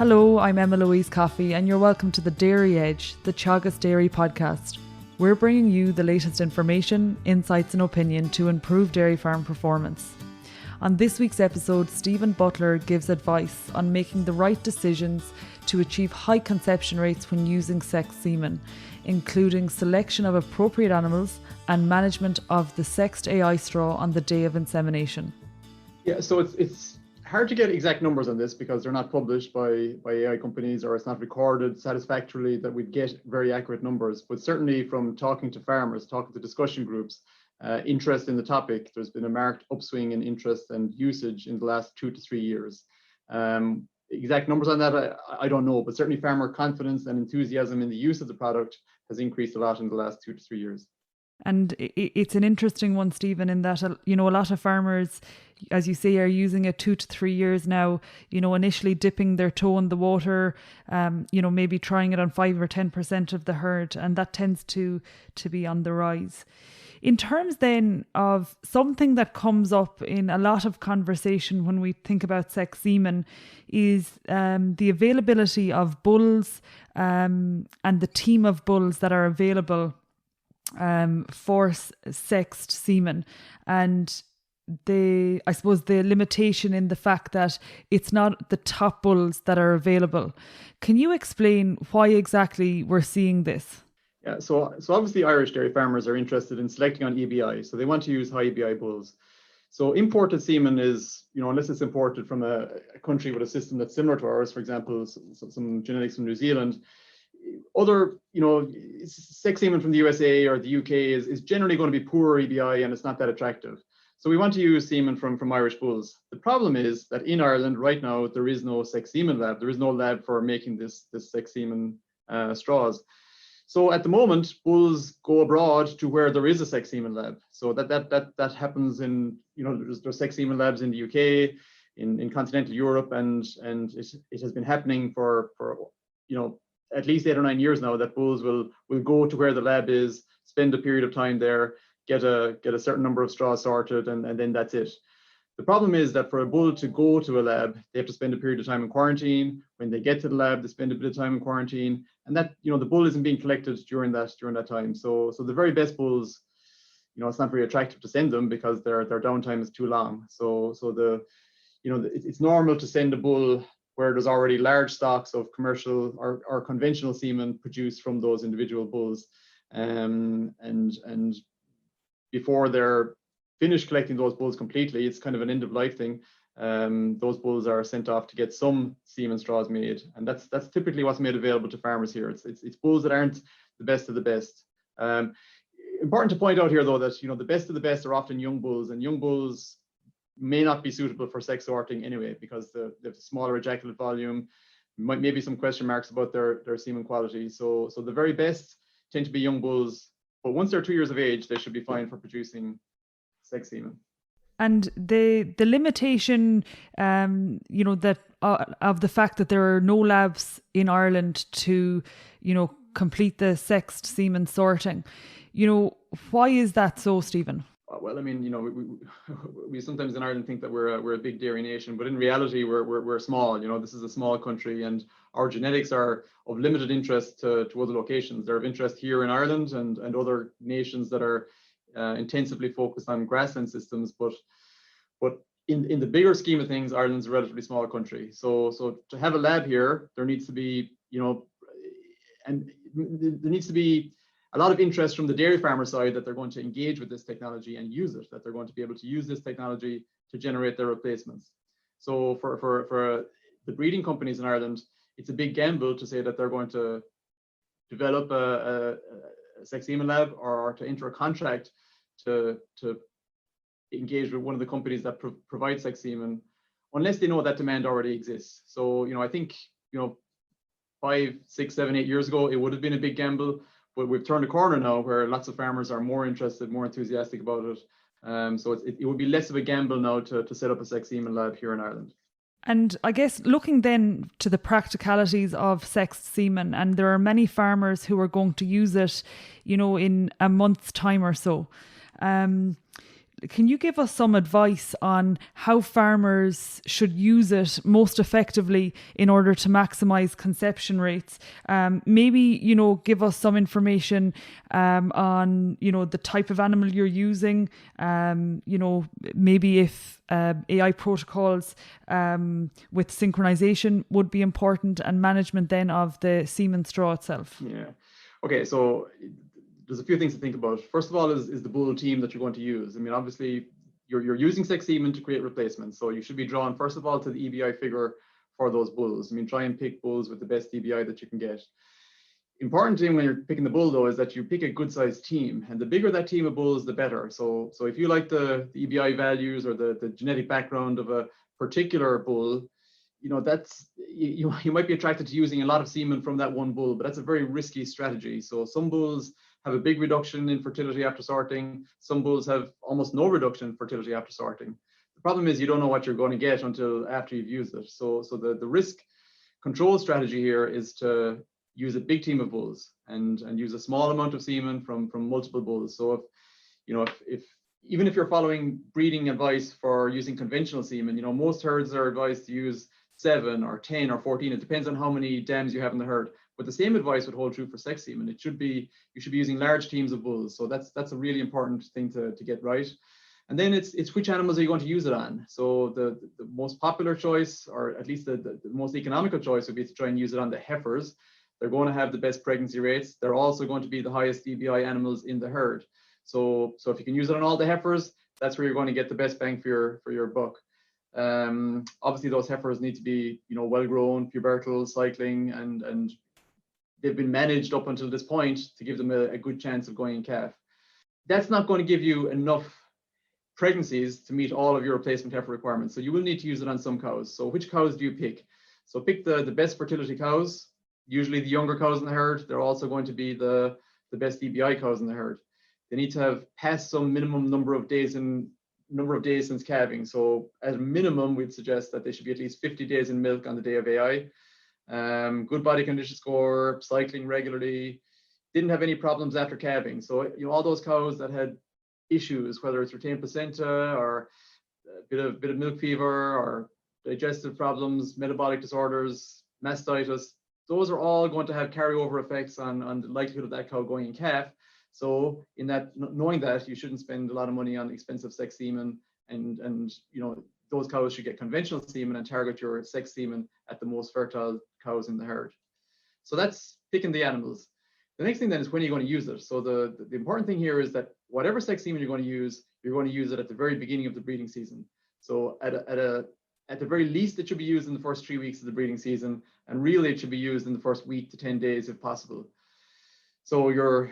Hello, I'm Emma-Louise Coffey and you're welcome to the Dairy Edge, the Teagasc Dairy podcast. We're bringing you the latest information, insights and opinion to improve dairy farm performance. On this week's episode, Stephen Butler gives advice on making the right decisions to achieve high conception rates when using sexed semen, including selection of appropriate animals and management of the sexed AI straw on the day of insemination. Yeah, so it's hard to get exact numbers on this because they're not published by AI companies, or it's not recorded satisfactorily that we'd get very accurate numbers. But certainly from talking to farmers, talking to discussion groups, interest in the topic, there's been a marked upswing in interest and usage in the last 2 to 3 years. Exact numbers on that, I don't know, but certainly farmer confidence and enthusiasm in the use of the product has increased a lot in the last 2 to 3 years. And it's an interesting one, Stephen, in that, a lot of farmers, as you say, are using it 2 to 3 years now, initially dipping their toe in the water, maybe trying it on 5 or 10% of the herd, and that tends to be on the rise. In terms then of something that comes up in a lot of conversation when we think about sex semen is the availability of bulls and the team of bulls that are available for sexed semen, and the limitation in the fact that it's not the top bulls that are available. Can you explain why exactly we're seeing this? Yeah, so obviously Irish dairy farmers are interested in selecting on EBI, so they want to use high EBI bulls. So imported semen is, unless it's imported from a country with a system that's similar to ours, for example, some genetics from New Zealand, other, sex semen from the USA or the UK is generally going to be poor EBI and it's not that attractive. So we want to use semen from Irish bulls. The problem is that in Ireland right now, there is no sex semen lab. There is no lab for making this sex semen straws. So at the moment, bulls go abroad to where there is a sex semen lab. So that happens in, there's sex semen labs in the UK, in continental Europe, and it has been happening for at least 8 or 9 years now, that bulls will go to where the lab is, spend a period of time there, get a certain number of straws sorted, and then that's it. The problem is that for a bull to go to a lab, they have to spend a period of time in quarantine. When they get to the lab, they spend a bit of time in quarantine, and that, the bull isn't being collected during that time. So the very best bulls, it's not very attractive to send them because their downtime is too long. So it's normal to send a bull where there's already large stocks of commercial or conventional semen produced from those individual bulls, and before they're finished collecting those bulls completely, it's kind of an end of life thing. Those bulls are sent off to get some semen straws made, and that's typically what's made available to farmers here. It's bulls that aren't the best of the best. Important to point out here, though, that the best of the best are often young bulls, and young bulls may not be suitable for sex sorting anyway because they have smaller ejaculate volume, maybe some question marks about their semen quality. So the very best tend to be young bulls, but once they're 2 years of age, they should be fine for producing sex semen. And the limitation, that of the fact that there are no labs in Ireland to, complete the sexed semen sorting, why is that so, Stephen? Well, I mean, we sometimes in Ireland think that we're a big dairy nation, but in reality, we're small. This is a small country, and our genetics are of limited interest to other locations. They're of interest here in Ireland and other nations that are intensively focused on grassland systems. But in the bigger scheme of things, Ireland's a relatively small country. So to have a lab here, there needs to be, and there needs to be a lot of interest from the dairy farmer side that they're going to engage with this technology and use it, that they're going to be able to use this technology to generate their replacements. So for the breeding companies in Ireland, it's a big gamble to say that they're going to develop a sex semen lab or to enter a contract to engage with one of the companies that provide sex semen, unless they know that demand already exists. So, I think, 5, 6, 7, 8 years ago, it would have been a big gamble. But we've turned a corner now where lots of farmers are more interested, more enthusiastic about it. So it would be less of a gamble now to set up a sex semen lab here in Ireland. And I guess looking then to the practicalities of sexed semen, and there are many farmers who are going to use it, in a month's time or so. can you give us some advice on how farmers should use it most effectively in order to maximize conception rates? Maybe, give us some information on, the type of animal you're using, maybe if AI protocols with synchronization would be important, and management then of the semen straw itself. Yeah. Okay, so there's a few things to think about. First of all is the bull team that you're going to use. I mean, obviously, you're using sex semen to create replacements. So you should be drawn, first of all, to the EBI figure for those bulls. I mean, try and pick bulls with the best EBI that you can get. Important thing when you're picking the bull, though, is that you pick a good-sized team. And the bigger that team of bulls, the better. So if you like the EBI values or the genetic background of a particular bull, that's you might be attracted to using a lot of semen from that one bull, but that's a very risky strategy. So some bulls have a big reduction in fertility after sorting. Some bulls have almost no reduction in fertility after sorting. The problem is you don't know what you're going to get until after you've used it. So the risk control strategy here is to use a big team of bulls and use a small amount of semen from multiple bulls. So if even if you're following breeding advice for using conventional semen, most herds are advised to use 7 or 10 or 14. It depends on how many dams you have in the herd. But the same advice would hold true for sex semen. You should be using large teams of bulls. So that's a really important thing to get right. And then it's which animals are you going to use it on? So the most popular choice, or at least the most economical choice, would be to try and use it on the heifers. They're going to have the best pregnancy rates. They're also going to be the highest EBI animals in the herd. So if you can use it on all the heifers, that's where you're going to get the best bang for your buck. Obviously, those heifers need to be, well grown, pubertal, cycling, and they've been managed up until this point to give them a good chance of going in calf. That's not going to give you enough pregnancies to meet all of your replacement heifer requirements. So you will need to use it on some cows. So which cows do you pick? So pick the best fertility cows, usually the younger cows in the herd. They're also going to be the best EBI cows in the herd. They need to have passed some minimum number of days since calving. So at a minimum, we'd suggest that they should be at least 50 days in milk on the day of AI. Good body condition score, cycling regularly, didn't have any problems after calving. So all those cows that had issues, whether it's retained placenta or a bit of milk fever or digestive problems, metabolic disorders, mastitis, those are all going to have carryover effects on the likelihood of that cow going in calf. So in that, knowing that, you shouldn't spend a lot of money on expensive sex semen, and those cows should get conventional semen and target your sex semen at the most fertile cows in the herd. So that's picking the animals. The next thing then is when you're going to use it. So the important thing here is that whatever sex semen you're going to use it at the very beginning of the breeding season. So at the very least, it should be used in the first 3 weeks of the breeding season, and really it should be used in the first week to 10 days if possible. So you're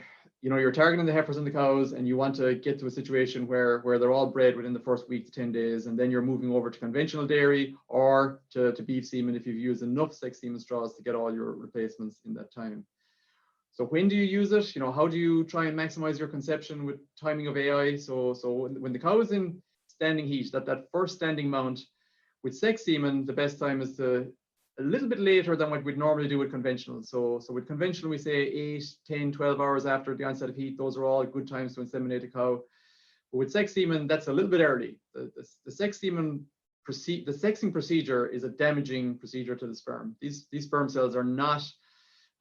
targeting the heifers and the cows, and you want to get to a situation where they're all bred within the first week to 10 days, and then you're moving over to conventional dairy or to beef semen if you've used enough sex semen straws to get all your replacements in that time. So when do you use it? How do you try and maximize your conception with timing of AI? So when the cow is in standing heat, that first standing mount, with sex semen, the best time is a little bit later than what we'd normally do with conventional. So with conventional, we say 8, 10, 12 hours after the onset of heat. Those are all good times to inseminate a cow. But with sex semen, that's a little bit early. The sex semen the sexing procedure is a damaging procedure to the sperm. These sperm cells are not,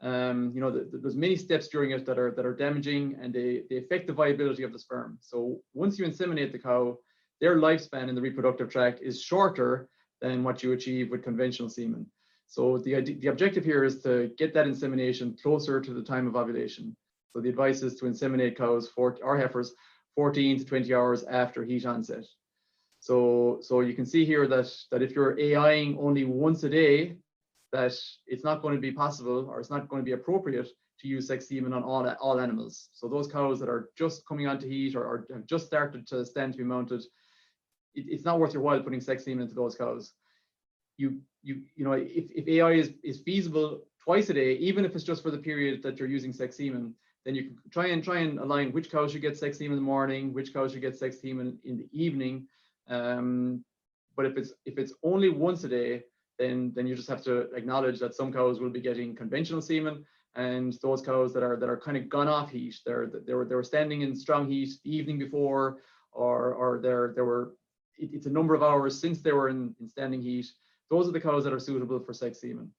there's many steps during it that are damaging, and they affect the viability of the sperm. So once you inseminate the cow, their lifespan in the reproductive tract is shorter than what you achieve with conventional semen. So the objective here is to get that insemination closer to the time of ovulation. So the advice is to inseminate cows or heifers 14 to 20 hours after heat onset. So you can see here that if you're AIing only once a day, that it's not going to be possible, or it's not going to be appropriate to use sex semen on all animals. So those cows that are just coming onto heat or have just started to stand to be mounted, it's not worth your while putting sex semen into those cows. If AI is feasible twice a day, even if it's just for the period that you're using sex semen, then you can try and align which cows should get sex semen in the morning, which cows should get sex semen in the evening. But if it's only once a day, then you just have to acknowledge that some cows will be getting conventional semen, and those cows that are kind of gone off heat, they were standing in strong heat the evening before, or it's a number of hours since they were in standing heat. Those are the cows that are suitable for sex semen.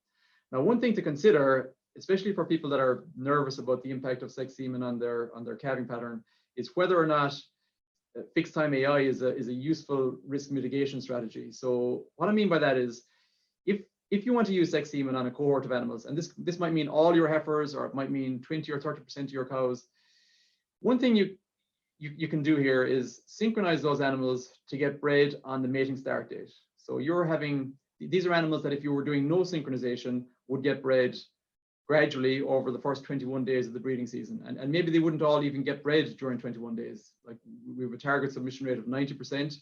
Now, one thing to consider, especially for people that are nervous about the impact of sex semen on their calving pattern, is whether or not fixed time AI is a useful risk mitigation strategy. So what I mean by that is, if you want to use sex semen on a cohort of animals, and this might mean all your heifers, or it might mean 20 or 30% of your cows, one thing you can do here is synchronize those animals to get bred on the mating start date. So these are animals that if you were doing no synchronization would get bred gradually over the first 21 days of the breeding season. And maybe they wouldn't all even get bred during 21 days. Like, we have a target submission rate of 90%.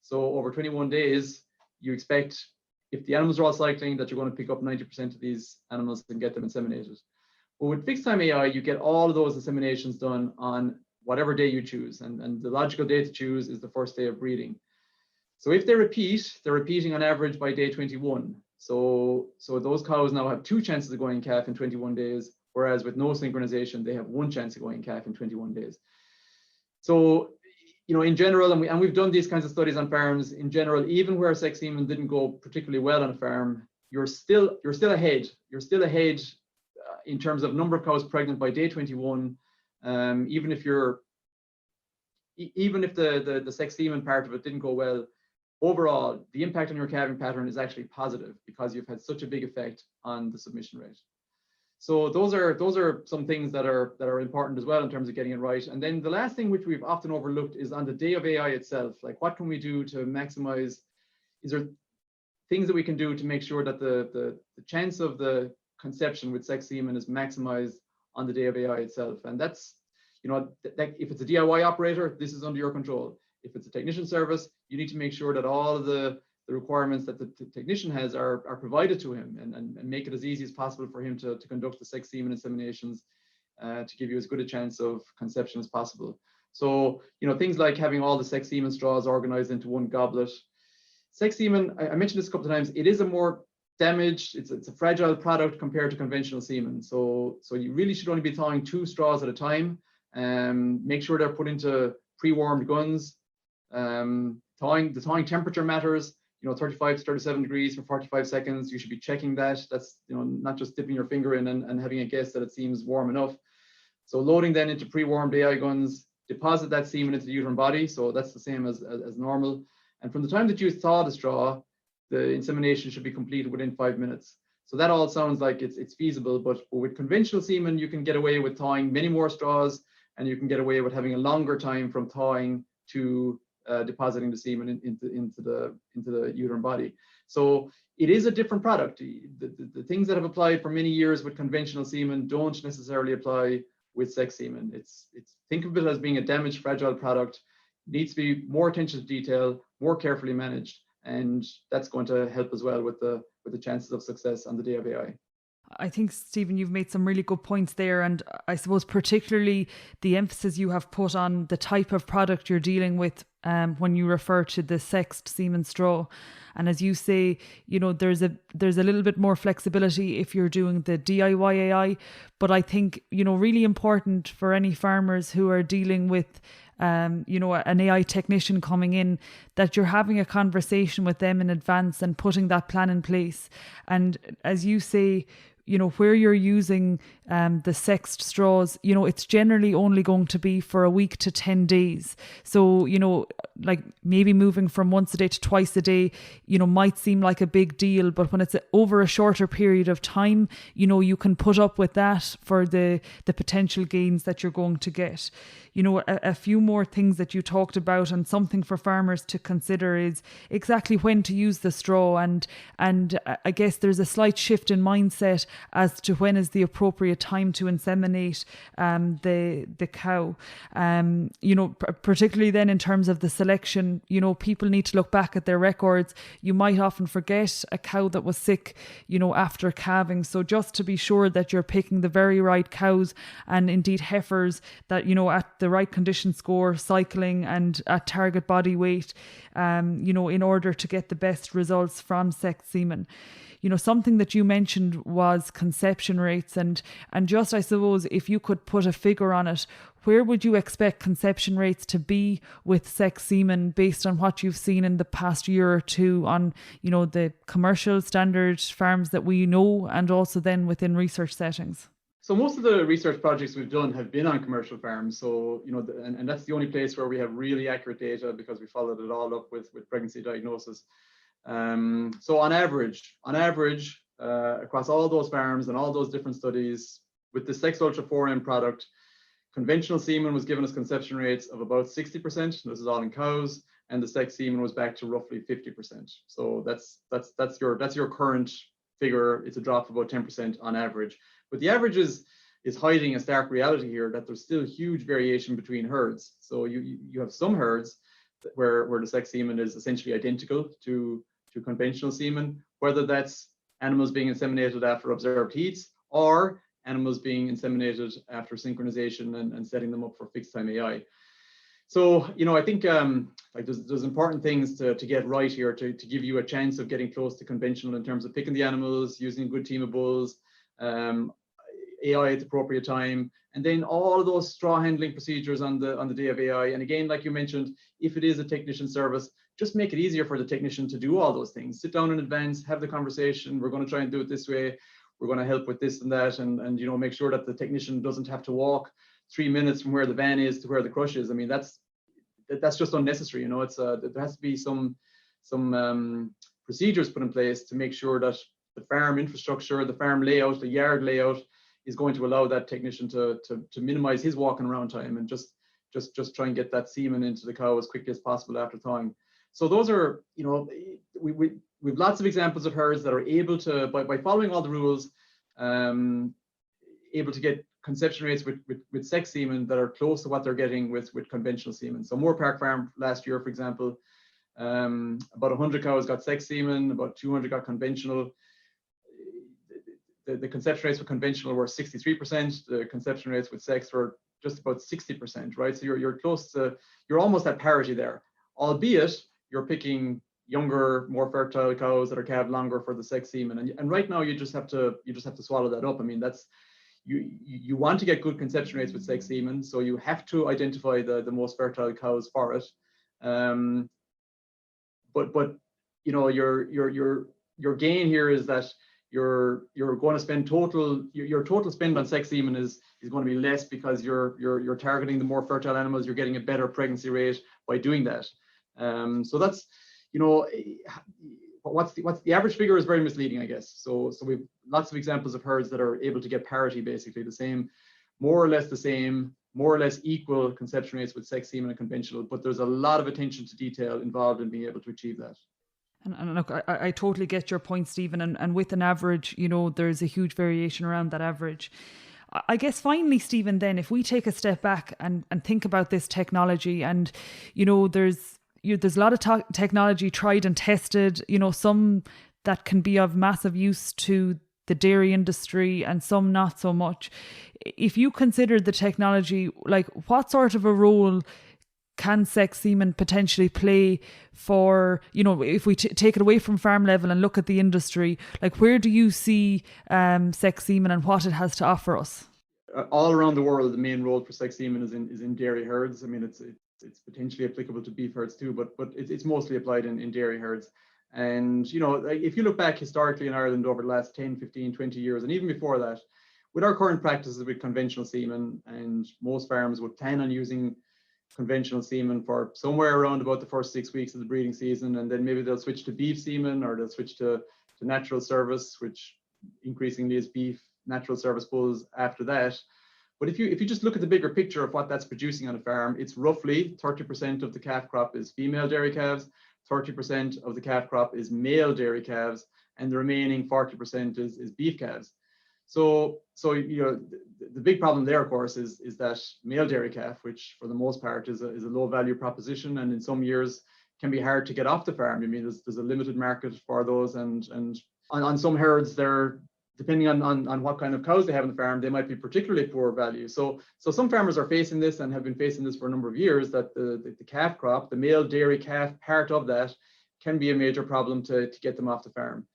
So over 21 days, you expect, if the animals are all cycling, that you're going to pick up 90% of these animals and get them inseminated. But with fixed time AI, you get all of those inseminations done on whatever day you choose. And the logical day to choose is the first day of breeding. So if they repeat, they're repeating on average by day 21. So those cows now have 2 chances of going calf in 21 days, whereas with no synchronization, they have 1 chance of going calf in 21 days. So, in general, and we've done these kinds of studies on farms, in general, even where sex semen didn't go particularly well on a farm, you're still ahead. You're still ahead in terms of number of cows pregnant by day 21, even if the sex semen part of it didn't go well. Overall, the impact on your calving pattern is actually positive because you've had such a big effect on the submission rate. So those are some things that are important as well in terms of getting it right. And then the last thing, which we've often overlooked, is on the day of AI itself. Like, what can we do to maximize? Is there things that we can do to make sure that the chance of the conception with sex semen is maximized on the day of AI itself? And that's, if it's a DIY operator, this is under your control. If it's a technician service, you need to make sure that all of the requirements that the technician has are provided to him, and make it as easy as possible for him to conduct the sex semen inseminations to give you as good a chance of conception as possible. So, things like having all the sex semen straws organized into one goblet. Sex semen, I mentioned this a couple of times, it is a more damaged, it's a fragile product compared to conventional semen. So you really should only be thawing 2 straws at a time. Make sure they're put into pre-warmed guns. The thawing temperature matters. 35 to 37 degrees for 45 seconds. You should be checking that. That's, not just dipping your finger in and having a guess that it seems warm enough. So loading then into pre-warmed AI guns, deposit that semen into the uterine body. So that's the same as normal. And from the time that you thaw the straw, the insemination should be completed within 5 minutes. So that all sounds like it's feasible, but with conventional semen, you can get away with thawing many more straws, and you can get away with having a longer time from thawing to depositing the semen into the uterine body. So it is a different product. The things that have applied for many years with conventional semen don't necessarily apply with sex semen. Think of it as being a damaged, fragile product. It needs to be more attention to detail, more carefully managed, and that's going to help as well with the chances of success on the day of AI. I think, Stephen, you've made some really good points there. And I suppose particularly the emphasis you have put on the type of product you're dealing with when you refer to the sexed semen straw. And as you say, there's a little bit more flexibility if you're doing the DIY AI. But I think, really important for any farmers who are dealing with an AI technician coming in, that you're having a conversation with them in advance and putting that plan in place. And as you say, where you're using the sexed straws, it's generally only going to be for a week to 10 days. So, like maybe moving from once a day to twice a day, might seem like a big deal, but when it's over a shorter period of time, you can put up with that for the potential gains that you're going to get. A few more things that you talked about, and something for farmers to consider, is exactly when to use the straw. And I guess there's a slight shift in mindset as to when is the appropriate time to inseminate the cow. Particularly then in terms of the selection, people need to look back at their records. You might often forget a cow that was sick, after calving. So just to be sure that you're picking the very right cows, and indeed heifers that, at the right condition score, cycling, and at target body weight, in order to get the best results from sex semen. Something that you mentioned was as conception rates, and just, I suppose, if you could put a figure on it, where would you expect conception rates to be with sex semen based on what you've seen in the past year or two on, you know, the commercial standard farms that we know, and also then within research settings? So most of the research projects we've done have been on commercial farms. So, you know, and that's the only place where we have really accurate data, because we followed it all up with pregnancy diagnosis. So on average, across all those farms and all those different studies, with the Sex Ultra 4M product, conventional semen was given us conception rates of about 60%. This is all in cows, and the sex semen was back to roughly 50%. So that's your current figure. It's a drop of about 10% on average. But the average is hiding a stark reality here, that there's still huge variation between herds. So you have some herds where the sex semen is essentially identical to conventional semen, whether that's animals being inseminated after observed heats or animals being inseminated after synchronization and setting them up for fixed time AI. So, you know, I think like there's important things to get right here to give you a chance of getting close to conventional in terms of picking the animals, using a good team of bulls, AI at the appropriate time, and then all of those straw handling procedures on the day of AI. And again, like you mentioned, if it is a technician service, just make it easier for the technician to do all those things. Sit down in advance, have the conversation. We're going to try and do it this way. We're going to help with this and that, and you know, make sure that the technician doesn't have to walk 3 minutes from where the van is to where the crush is. I mean, that's just unnecessary. You know, there has to be some procedures put in place to make sure that the farm infrastructure, the farm layout, the yard layout is going to allow that technician to minimize his walking around time and just try and get that semen into the cow as quickly as possible after thawing. So those are, you know, we've lots of examples of herds that are able to, by following all the rules, able to get conception rates with sex semen that are close to what they're getting with conventional semen. So Moore Park Farm last year, for example, about 100 cows got sex semen, about 200 got conventional. The conception rates with conventional were 63%. The conception rates with sex were just about 60%, right? So you're close to, you're almost at parity there, albeit you're picking younger, more fertile cows that are calved longer for the sex semen. And right now you just have to swallow that up. I mean, that's, you want to get good conception rates with sex semen, so you have to identify the most fertile cows for it. But you know, your gain here is that you're going to spend your total spend on sex semen is going to be less, because you're targeting the more fertile animals. You're getting a better pregnancy rate by doing that. So that's, you know, what's the average figure is very misleading, I guess. So we've lots of examples of herds that are able to get parity, basically the same, more or less equal conception rates with sex semen and conventional, but there's a lot of attention to detail involved in being able to achieve that. And look, I totally get your point, Stephen. And with an average, you know, there's a huge variation around that average. I guess finally, Stephen, then, if we take a step back and think about this technology, and, you know, there's a lot of technology tried and tested, you know, some that can be of massive use to the dairy industry and some not so much. If you consider the technology, like, what sort of a role can sex semen potentially play for, you know, if we take it away from farm level and look at the industry, like, where do you see sex semen and what it has to offer us? All around the world, the main role for sex semen is in dairy herds. I mean, it's potentially applicable to beef herds too, but it's mostly applied in dairy herds. And, you know, if you look back historically in Ireland over the last 10, 15, 20 years, and even before that, with our current practices with conventional semen, and most farms would plan on using conventional semen for somewhere around about the first 6 weeks of the breeding season, and then maybe they'll switch to beef semen, or they'll switch to natural service, which increasingly is beef natural service bulls after that. But if you just look at the bigger picture of what that's producing on a farm, it's roughly 30% of the calf crop is female dairy calves, 30% of the calf crop is male dairy calves, and the remaining 40% is beef calves. So you know, the big problem there, of course, is that male dairy calf, which for the most part is a low value proposition, and in some years can be hard to get off the farm. I mean, there's a limited market for those, and on some herds, they're, depending on what kind of cows they have on the farm, they might be particularly poor value. So some farmers are facing this, and have been facing this for a number of years, that the calf crop, the male dairy calf part of that, can be a major problem to get them off the farm.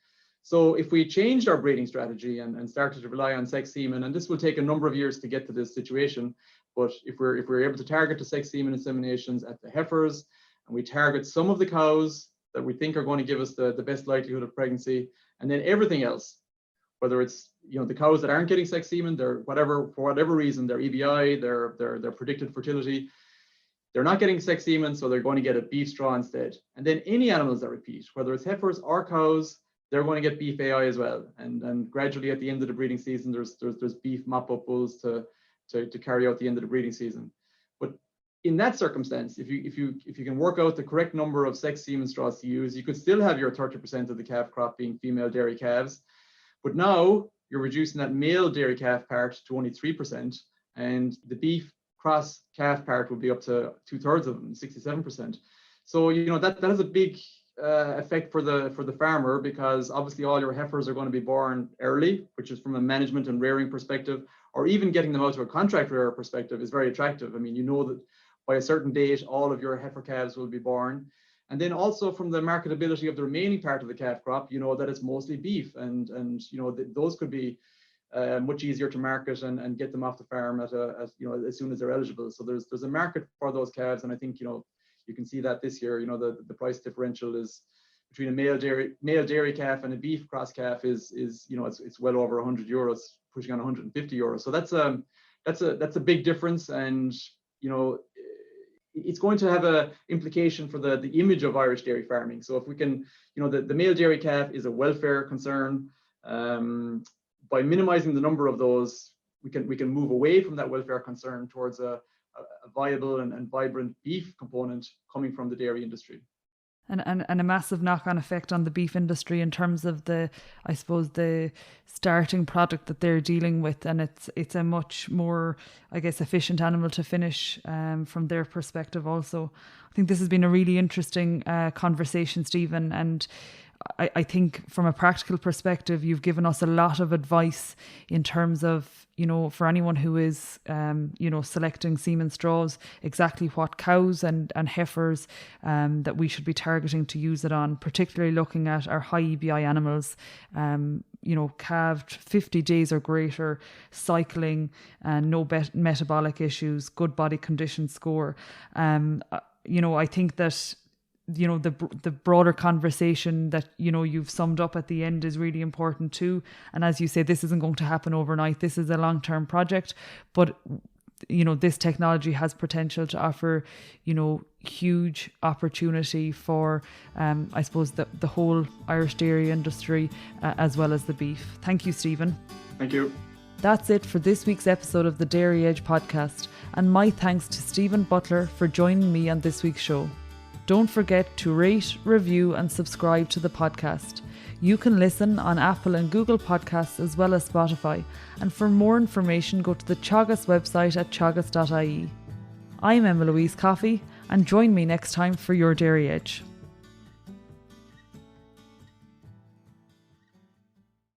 So if we changed our breeding strategy and started to rely on sex semen, and this will take a number of years to get to this situation, but if we're able to target the sex semen inseminations at the heifers, and we target some of the cows that we think are going to give us the best likelihood of pregnancy, and then everything else, whether it's the cows that aren't getting sex semen, they're for whatever reason, their EBI, their predicted fertility, they're not getting sex semen, so they're going to get a beef straw instead. And then any animals that repeat, whether it's heifers or cows, they're going to get beef AI as well. And gradually at the end of the breeding season, there's beef mop-up bulls to carry out the end of the breeding season. But in that circumstance, if you can work out the correct number of sex semen straws to use, you could still have your 30% of the calf crop being female dairy calves. But now you're reducing that male dairy calf part to only 3%, and the beef cross calf part will be up to 2/3 of them, 67%. So that has a big effect for the farmer, because obviously all your heifers are going to be born early, which is from a management and rearing perspective, or even getting them out to a contract rearer perspective is very attractive. I mean, that by a certain date, all of your heifer calves will be born. And then also from the marketability of the remaining part of the calf crop, that it's mostly beef, and those could be much easier to market and get them off the farm as soon as they're eligible. So there's a market for those calves, and I think you can see that this year. The price differential is between a male dairy calf and a beef cross calf is it's well over €100, pushing on €150. So that's a big difference, and it's going to have a implication for the image of Irish dairy farming. So if we can, the male dairy calf is a welfare concern. By minimizing the number of those, we can move away from that welfare concern towards a viable and vibrant beef component coming from the dairy industry. And a massive knock-on effect on the beef industry in terms of the starting product that they're dealing with, and it's a much more, I guess, efficient animal to finish from their perspective also. I think this has been a really interesting conversation, Stephen, and I think from a practical perspective, you've given us a lot of advice in terms of, for anyone who is, selecting semen straws, exactly what cows and heifers that we should be targeting to use it on, particularly looking at our high EBI animals, calved 50 days or greater, cycling, no metabolic issues, good body condition score. I think that the broader conversation that you've summed up at the end is really important too. And as you say, this isn't going to happen overnight. This is a long-term project, but this technology has potential to offer huge opportunity for I suppose the whole Irish dairy industry as well as the beef. Thank you, Stephen. Thank you. That's it for this week's episode of the Dairy Edge podcast, and my thanks to Stephen Butler for joining me on this week's show. Don't forget to rate, review and subscribe to the podcast. You can listen on Apple and Google Podcasts as well as Spotify. And for more information, go to the Teagasc website at teagasc.ie. I'm Emma-Louise Coffey, and join me next time for your Dairy Edge.